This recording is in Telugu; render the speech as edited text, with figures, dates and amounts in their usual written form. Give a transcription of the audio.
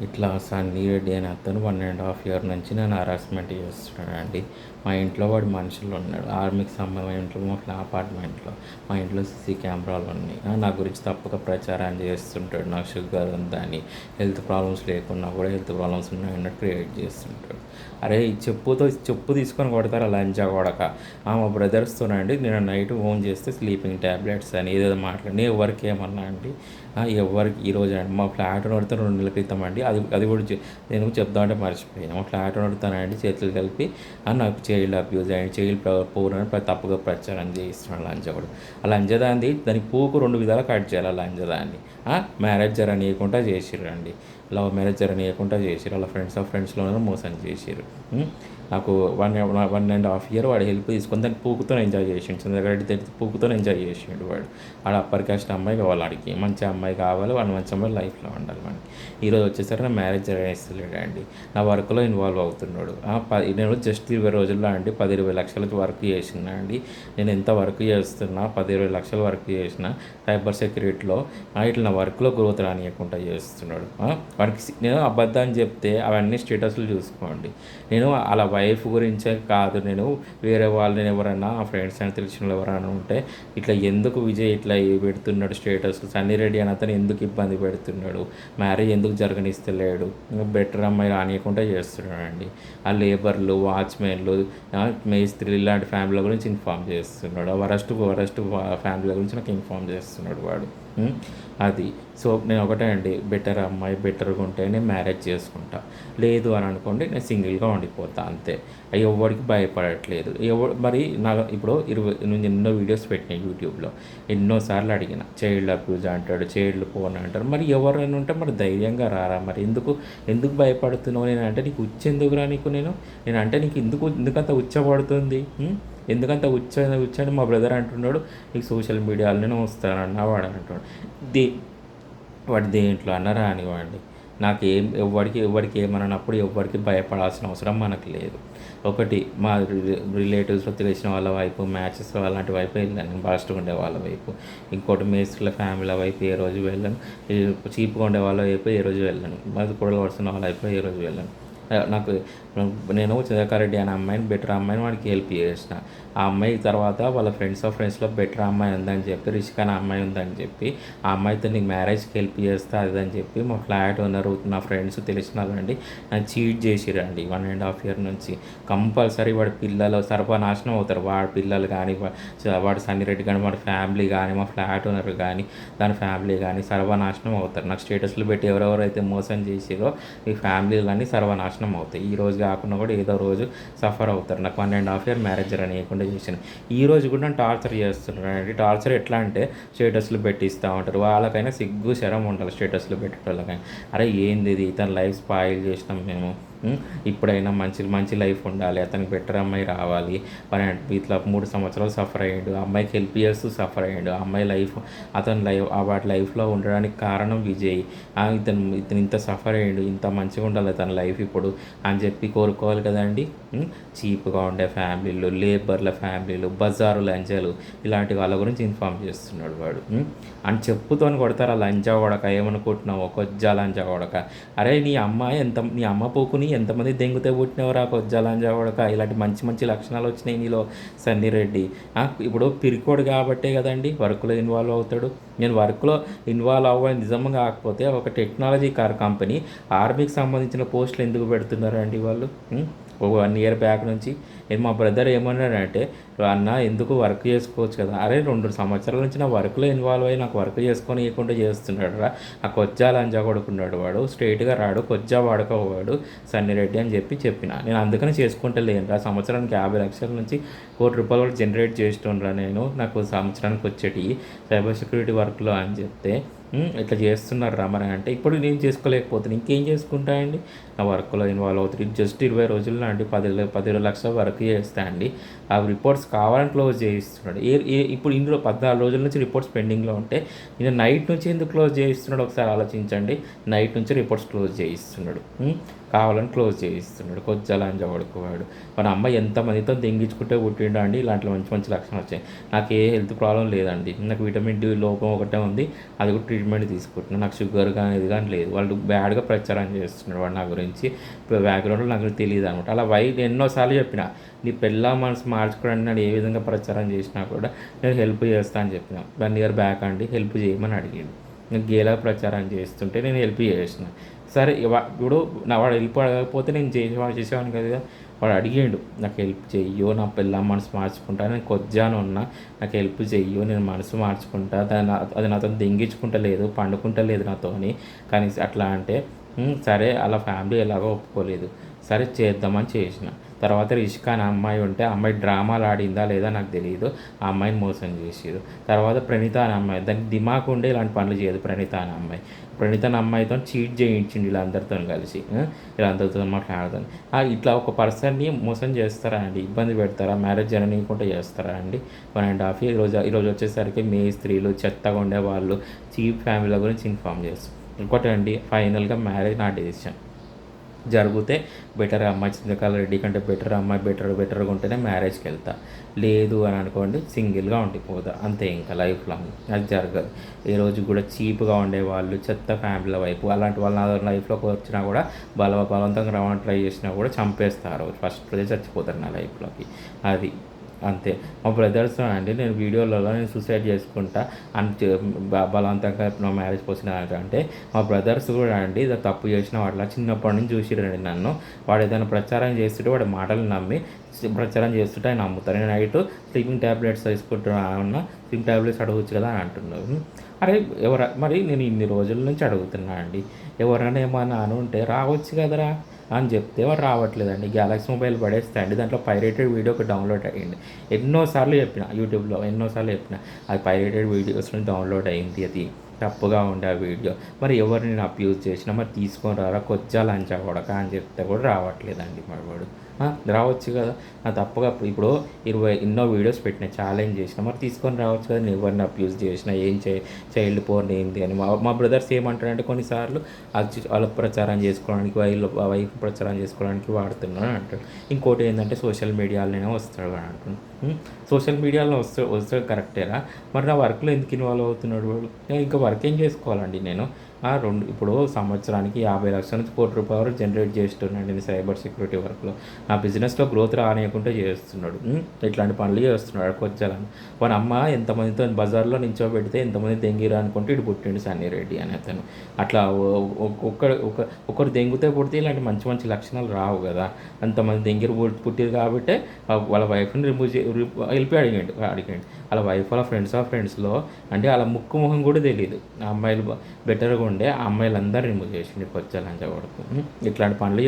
ఇట్లా సన్నీ రెడ్డి అనే అతను 1.5 ఇయర్ నుంచి నన్ను హరాస్మెంట్ చేస్తున్నాడండి. మా ఇంట్లో వాడు మనుషులు ఉన్నాడు. ఆర్మీకి సంబంధించిన ఇంట్లో మా అపార్ట్మెంట్లో మా ఇంట్లో సీసీ కెమెరాలు ఉన్నాయి. నా గురించి తప్పుగా ప్రచారం చేస్తుంటాడు. నాకు షుగర్ ఉందని, హెల్త్ ప్రాబ్లమ్స్ లేకున్నా కూడా హెల్త్ ప్రాబ్లమ్స్ ఉన్నాయన్నట్టు క్రియేట్ చేస్తుంటాడు. అరే చెప్పు తీసుకొని కొడతారు లంచా కొడక. మా బ్రదర్స్తోనండి నేను నైట్ ఫోన్ చేస్తే స్లీపింగ్ ట్యాబ్లెట్స్ అని ఏదేదో మాట్లాడి ఎవరికి ఏమన్నా అండి, ఎవరికి ఈరోజు అండి మా ఫ్లాట్ పడితే 2 నెలల క్రితం అండి. అది కూడా నేను చెప్దామంటే మర్చిపోయాను. మా ఫ్లాట్ పడుతానండి చేతులు కలిపి నాకు child abuse and child porn అని తప్పుగా ప్రచారం చేయిస్తున్నాడు లంచగొడు. ఆ దానికి పూకు 2 విధాలు కట్ చేయాలి. ఆ లంచదాన్ని మ్యారేజ్ జరగనీయకుండా చేసిర్రండి. లవ్ మ్యారేజ్ జరగనీయకుండా చేసిర్రు. వాళ్ళ ఫ్రెండ్స్లోనే మోసం చేసిర్రు. నాకు 1.5 ఇయర్ వాడు హెల్ప్ తీసుకొని దాన్ని పూకుతో ఎంజాయ్ చేసిండు. చంద్రగడ్డి పూకుతో ఎంజాయ్ చేసిండు వాడు. వాడు అప్పర్ కాస్ట్ అమ్మాయి కావాలి, వాడికి మంచి అమ్మాయి కావాలి, వాడు మంచి అమ్మాయి లైఫ్లో ఉండాలి వాడికి. ఈరోజు వచ్చేసరికి నా మ్యారేజ్ జరగనిస్తలేడు అండి. నా వర్క్లో ఇన్వాల్వ్ అవుతున్నాడు. నేను జస్ట్ 20 రోజుల్లో అండి 10-20 లక్షలకి వర్క్ చేసినా అండి. నేను ఎంత వర్క్ చేస్తున్నా 10-20 లక్షలు వర్క్ చేసిన సైబర్ సెక్యూరిటీలో ఇట్లా నా వర్క్లో గ్రోత్ రానియకుండా చేస్తున్నాడు. వాడికి నేను అబద్ధాన్ని చెప్తే అవన్నీ స్టేటస్లు చూసుకోండి. నేను అలా వైఫ్ గురించే కాదు, నేను వేరే వాళ్ళని ఎవరైనా ఆ ఫ్రెండ్స్ అని తెలిసిన వాళ్ళు ఎవరైనా ఉంటే ఇట్లా ఎందుకు విజయ్ ఇట్లా పెడుతున్నాడు స్టేటస్, సన్నీ రెడ్డి అని అతను ఎందుకు ఇబ్బంది పెడుతున్నాడు, మ్యారేజ్ ఎందుకు జరగనిస్తలేడు, బెటర్ అమ్మాయి రానియకుండా చేస్తున్నాడండి. ఆ లేబర్లు, వాచ్మెన్లు, మేస్త్రీలు ఇలాంటి ఫ్యామిలీ గురించి ఇన్ఫామ్ చేస్తున్నాడు. వరస్ట్ ఫ్యామిలీ గురించి నాకు ఇన్ఫామ్ చేస్తున్నాడు వాడు. అది సో నేను ఒకటే అండి, బెటర్ అమ్మాయి బెటర్గా ఉంటే నేను మ్యారేజ్ చేసుకుంటా, లేదు అని అనుకోండి నేను సింగిల్గా ఉండిపోతా అంతే. ఎవరికి భయపడట్లేదు. మరి నాకు ఇప్పుడు నేను ఎన్నో వీడియోస్ పెట్టినాయి యూట్యూబ్లో, ఎన్నోసార్లు అడిగిన చైల్డ్ అబ్యూజ్ అంటాడు, చైల్డ్ పోన్ అంటారు. మరి ఎవరైనా ఉంటే మరి ధైర్యంగా రారా, మరి ఎందుకు భయపడుతున్నావు? నేను అంటే నీకు ఉచ్చెందుకురా నేను అంటే నీకు ఎందుకంత ఉచ్చబడుతుంది, ఎందుకంత ఉచ్చని మా బ్రదర్ అంటున్నాడు. నీకు సోషల్ మీడియాలోనే వస్తానన్నా వాడు అంటున్నాడు. వాడు దేంట్లో అన్నారా అనివ్వండి, ఎవరికి ఏమన్నప్పుడు ఎవరికి భయపడాల్సిన అవసరం మనకు లేదు. ఒకటి మా రిలేటివ్స్లో తెలిసిన వాళ్ళ వైపు, మ్యాచెస్ అలాంటి వైపు వెళ్ళాను, బాస్ట్గా ఉండే వాళ్ళ వైపు. ఇంకోటి మేస్త్రీల ఫ్యామిలీ వైపు ఏ రోజు వెళ్ళాను, చీప్గా ఉండే వాళ్ళ వైపు ఏ రోజు వెళ్ళాను, మాది కూడలు పడుతున్న వాళ్ళ వైపు ఏ రోజు వెళ్ళాను. నేను చంద్రకారెడ్డి అనే అమ్మాయిని, బెటర్ అమ్మాయిని వాడికి హెల్ప్ చేసిన. ఆ అమ్మాయి తర్వాత వాళ్ళ ఫ్రెండ్స్లో బెటర్ అమ్మాయి ఉందని చెప్పి, రిషిక అనే అమ్మాయి ఉందని చెప్పి ఆ అమ్మాయితో నీకు మ్యారేజ్కి హెల్ప్ చేస్తా అదని చెప్పి మా ఫ్లాట్ ఓనరు, నా ఫ్రెండ్స్ తెలిసిన వాళ్ళండి నన్ను చీట్ చేసిరండి 1.5 ఇయర్ నుంచి. కంపల్సరీ వాడి పిల్లలు సర్వనాశనం అవుతారు. వాడి పిల్లలు కానీ, వాడు సన్నీ రెడ్డి కానీ, వాడి ఫ్యామిలీ కానీ, మా ఫ్లాట్ ఓనర్ కానీ, దాని ఫ్యామిలీ కానీ సర్వనాశనం అవుతారు. నాకు స్టేటస్లు పెట్టి ఎవరెవరైతే మోసం చేసిరో ఈ ఫ్యామిలీలన్నీ సర్వనాశనం అవుతాయి. ఈ రోజు కాకుండా కూడా ఏదో రోజు సఫర్ అవుతారు. నాకు 1.5 ఇయర్ మ్యారేజ్ రానియకుండా చేశాను. ఈ రోజు కూడా నన్ను టార్చర్ చేస్తున్నారండి. టార్చర్ ఎట్లా అంటే స్టేటస్లు పెట్టిస్తూ ఉంటారు. వాళ్ళకైనా సిగ్గు శరం ఉండాలి స్టేటస్లు పెట్టేటోళ్ళకైనా. అరే ఏంది ఇది, ఇతను లైఫ్ స్పాయిల్ చేసినాం మేము, ఇప్పుడైనా మంచి లైఫ్ ఉండాలి, అతనికి బెటర్ అమ్మాయి రావాలి. ఇట్లా 3 సంవత్సరాలు సఫర్ అయ్యాడు, అమ్మాయికి హెల్ప్ చేస్తూ సఫర్ అయ్యాడు. అమ్మాయి లైఫ్, అతని వాటి లైఫ్లో ఉండడానికి కారణం విజయ్. ఇతను ఇంత సఫర్ అయ్యాడు, ఇంత మంచిగా ఉండాలి తన లైఫ్ ఇప్పుడు అని చెప్పి కోరుకోవాలి కదండి. చీప్గా ఉండే ఫ్యామిలీలు, లేబర్ల ఫ్యామిలీలు, బజారు లంచాలు, ఇలాంటి వాళ్ళ గురించి ఇన్ఫామ్ చేస్తున్నాడు వాడు. అని చెప్పుతోని కొడతారు. ఆ లంచా కొడక, ఏమనుకుంటున్నావు కొజ్జా లంచా కొడక. అరే నీ అమ్మ పోకుని ఎంతమంది దెంగితే పుట్టినవరా కొజ్జా లంచా కొడక. ఇలాంటి మంచి లక్షణాలు వచ్చినాయి నీలో సన్నీ రెడ్డి. ఇప్పుడు పిరికోడు కాబట్టే కదండి వర్క్లో ఇన్వాల్వ్ అవుతాడు. నేను వర్క్లో ఇన్వాల్వ్ అవ్వని నిజంగా కాకపోతే ఒక టెక్నాలజీ కంపెనీ ఆర్మీకి సంబంధించిన పోస్టులు ఎందుకు పెడుతున్నారండి వాళ్ళు? ఒక 1 ఇయర్ బ్యాక్ నుంచి మా బ్రదర్ ఏమన్నాడంటే, అన్న ఎందుకు వర్క్ చేసుకోవచ్చు కదా. అరే 2 సంవత్సరాల నుంచి నా వర్క్లో ఇన్వాల్వ్ అయ్యి నాకు వర్క్ చేసుకొని ఇవ్వకుండా చేస్తున్నాడు రా. ఆ కొజ్జా లంజా కొడుకున్నాడు వాడు, స్ట్రైట్గా రాడు, కొజ్జా వాడుకోవాడు సన్నీ రెడ్డి అని చెప్పిన. నేను అందుకని చేసుకుంటలేను రా. సంవత్సరానికి 50 లక్షల నుంచి ₹1,00,00,000 కూడా జనరేట్ చేస్తుండ్రా నేను, నాకు సంవత్సరానికి వచ్చేటి సైబర్ సెక్యూరిటీ వర్క్లో అని చెప్తే ఇట్లా చేస్తున్నారు రా మరి అంటే, ఇప్పుడు నేను చేసుకోలేకపోతున్నాను ఇంకేం చేసుకుంటా అండి. నా వర్క్లో ఇన్వాల్వ్ అవుతుంది. జస్ట్ 20 రోజుల్లో అండి 10 లక్షల వర్క్ చేస్తా అండి. ఆ రిపోర్ట్స్ కావాలని క్లోజ్ చేయిస్తున్నాడు. ఇప్పుడు ఇందులో 14 రోజుల నుంచి రిపోర్ట్స్ పెండింగ్లో ఉంటే నేను నైట్ నుంచి ఎందుకు క్లోజ్ చేయిస్తున్నాడు ఒకసారి ఆలోచించండి. నైట్ నుంచి రిపోర్ట్స్ క్లోజ్ చేయిస్తున్నాడు, కావాలని క్లోజ్ చేయిస్తున్నాడు. కొజ్జాలంజ పడుకోవాడు. మన అమ్మ ఎంతమందితో దెంగించుకుంటే పుట్టిండో అండి. ఇలాంటి మంచి లక్షణాలు వచ్చాయి. నాకు ఏ హెల్త్ ప్రాబ్లం లేదండి. నాకు విటమిన్ డి లోపం ఒకటే ఉంది, అది కూడా ట్రీట్మెంట్ తీసుకుంటున్నాను. నాకు షుగర్ కానీ ఇది కానీ లేదు. వాళ్ళు బ్యాడ్గా ప్రచారం చేస్తున్నాడు వాడు నా గురించి. బ్యాక్గ్రౌండ్లో నాకు తెలియదు అనమాట. అలా ఎన్నోసార్లు చెప్పిన, నీ పెళ్ళాం మనసు మార్చుకోవడానికి నేను ఏ విధంగా ప్రచారం చేసినా కూడా నేను హెల్ప్ చేస్తా అని చెప్పిన. 1 ఇయర్ బ్యాక్ అండి హెల్ప్ చేయమని అడిగాడు. నేను గేలా ప్రచారం చేస్తుంటే నేను హెల్ప్ చేసిన. సరే ఇప్పుడు వాడు హెల్ప్ అడగకపోతే నేను చేసేవాడిని కదా. వాడు అడిగాడు, నాకు హెల్ప్ చెయ్యో, నా పిల్ల మనసు మార్చుకుంటా, నేను కొద్దిగానే ఉన్నా, నాకు హెల్ప్ చెయ్యో, నేను మనసు మార్చుకుంటా, అది నాతో దెంగించుకుంటలేదు, పండుకుంటలేదు నాతోని. కానీ అట్లా అంటే సరే అలా ఫ్యామిలీ ఎలాగో ఒప్పుకోలేదు. సరే చేద్దామని చేసిన. తర్వాత రిషిక అనే అమ్మాయి ఉంటే ఆ అమ్మాయి డ్రామాలు ఆడిందా లేదా నాకు తెలియదు. ఆ అమ్మాయిని మోసం చేసారు. తర్వాత ప్రణీత అనే అమ్మాయి, దానికి దిమాకు ఉండే ఇలాంటి పనులు చేయదు. ప్రణీత అనే అమ్మాయి అమ్మాయితో చీట్ చేయించింది వీళ్ళందరితో కలిసి. వీళ్ళందరితో మాట్లాడుతుంది. ఇట్లా ఒక పర్సన్ని మోసం చేస్తారా అండి? ఇబ్బంది పెడతారా? మ్యారేజ్ జరగనీయకుండా చేస్తారా అండి? 1.5 years ఈరోజు వచ్చేసరికి స్త్రీలు చెత్తగా ఉండేవాళ్ళు చీప్ ఫ్యామిలీల గురించి ఇన్ఫామ్ చేస్తారు. ఇంకోటి అండి, ఫైనల్గా మ్యారేజ్ నా డెసిషన్. జరిగితే బెటర్ అమ్మాయి, చింతకాల రెడ్డి కంటే బెటర్ అమ్మాయి బెటర్గా ఉంటేనే మ్యారేజ్కి వెళ్తా. లేదు అని అనుకోండి సింగిల్గా ఉండిపోతా. అంతే, ఇంకా లైఫ్ లాంగ్ అది జరగదు. ఏ రోజు కూడా చీప్గా ఉండేవాళ్ళు, చెత్త ఫ్యామిలీల వైపు అలాంటి వాళ్ళు నా లైఫ్లోకి వచ్చినా కూడా బలవంతంగా రవాణా ట్రై చేసినా కూడా చంపేస్తారు. ఫస్ట్ చచ్చిపోతారు నా లైఫ్లోకి. అది అంతే. మా బ్రదర్స్ అండి, నేను వీడియోలలో నేను సూసైడ్ చేసుకుంటా అని బలవంతంగా నా మ్యారేజ్ పోసిన అంటే మా బ్రదర్స్ కూడా అండి ఇది తప్పు చేసిన వాటిలా చిన్నప్పటి నుంచి చూసిరండి నన్ను. వాడు ఏదైనా ప్రచారం చేస్తుంటే వాడి మాటలు నమ్మి ప్రచారం చేస్తుంటే ఆయన నమ్ముతారు. నేను నైట్ స్లీపింగ్ ట్యాబ్లెట్స్ తీసుకుంటున్నా, స్లీపింగ్ ట్యాబ్లెట్స్ అడగవచ్చు కదా అని అంటున్నారు. అరే మరి నేను ఇన్ని రోజుల నుంచి అడుగుతున్నా అండి, ఎవరైనా ఏమన్నా అని ఉంటే రావచ్చు కదరా అని చెప్తే వాడు రావట్లేదండి. గ్యాలక్సీ మొబైల్ పడేస్తే అండి దాంట్లో పైరేటెడ్ వీడియో ఒక డౌన్లోడ్ అయ్యింది. ఎన్నోసార్లు చెప్పిన, యూట్యూబ్లో ఎన్నోసార్లు చెప్పిన, అది పైరేటెడ్ వీడియోస్ నుంచి డౌన్లోడ్ అయింది, అది తప్పుగా ఉండే ఆ వీడియో. మరి ఎవరు నేను అబ్యూజ్ చేసినా మరి తీసుకొని రారా కొజ్జా లంచా కొడక అని చెప్తే కూడా రావట్లేదండి మరి వాడు. రావచ్చు కదా, తప్పుగా ఇప్పుడు ఎన్నో వీడియోస్ పెట్టినా, ఛాలెంజ్ చేసిన, మరి తీసుకొని రావచ్చు కదా. నేను ఎవరిని అబ్యూజ్ చేసినా, ఏం చైల్డ్ పోర్న్ ఏంటి అని మా బ్రదర్స్ ఏమంటారంటే కొన్నిసార్లు వాళ్ళ ప్రచారం చేసుకోవడానికి, వైఫ్ ప్రచారం చేసుకోవడానికి వాడుతున్నాను అంటాడు. ఇంకోటి ఏంటంటే సోషల్ మీడియాలోనే వస్తాడు అని అంటున్నాడు. సోషల్ మీడియాలో వస్తాడు కరెక్టేనా, మరి నా వర్క్లో ఎందుకు ఇన్వాల్వ్ అవుతున్నాడు వాడు? ఇంకా వర్క్ ఏం చేసుకోవాలండి నేను? ఇప్పుడు సంవత్సరానికి 50 లక్షల నుంచి ₹1 కోటి వరకు జనరేట్ చేస్తున్నాడు నేను సైబర్ సెక్యూరిటీ వర్క్లో. నా బిజినెస్లో గ్రోత్ రానియకుండా చేస్తున్నాడు. ఇట్లాంటి పనులు చేస్తున్నాడు కొచ్చాలని. వాని అమ్మ ఎంతమందితో బజార్లో నించోబెడితే ఎంతమంది దెంగిరా అనుకుంటే ఇటు పుట్టిండు సన్నీ రెడ్డి అని అతను. అట్లా ఒకరు దెంగితే పుడితే ఇలాంటి మంచి మంచి లక్షణాలు రావు కదా. అంతమంది దెంగిరు పుట్టిరు కాబట్టి వాళ్ళ వైఫ్ని వెళ్ళి అడిగాడు. వాళ్ళ వైఫ్ వాళ్ళ ఫ్రెండ్స్లో అంటే వాళ్ళ ముక్కు మొహం కూడా తెలియదు. ఆ అమ్మాయిలు బెటర్గా ఉండే ఆ అమ్మాయిలందరూ రిమూవ్ చేసిండు కొచ్చాలని చెప్పడుకు. ఇట్లాంటి పనులు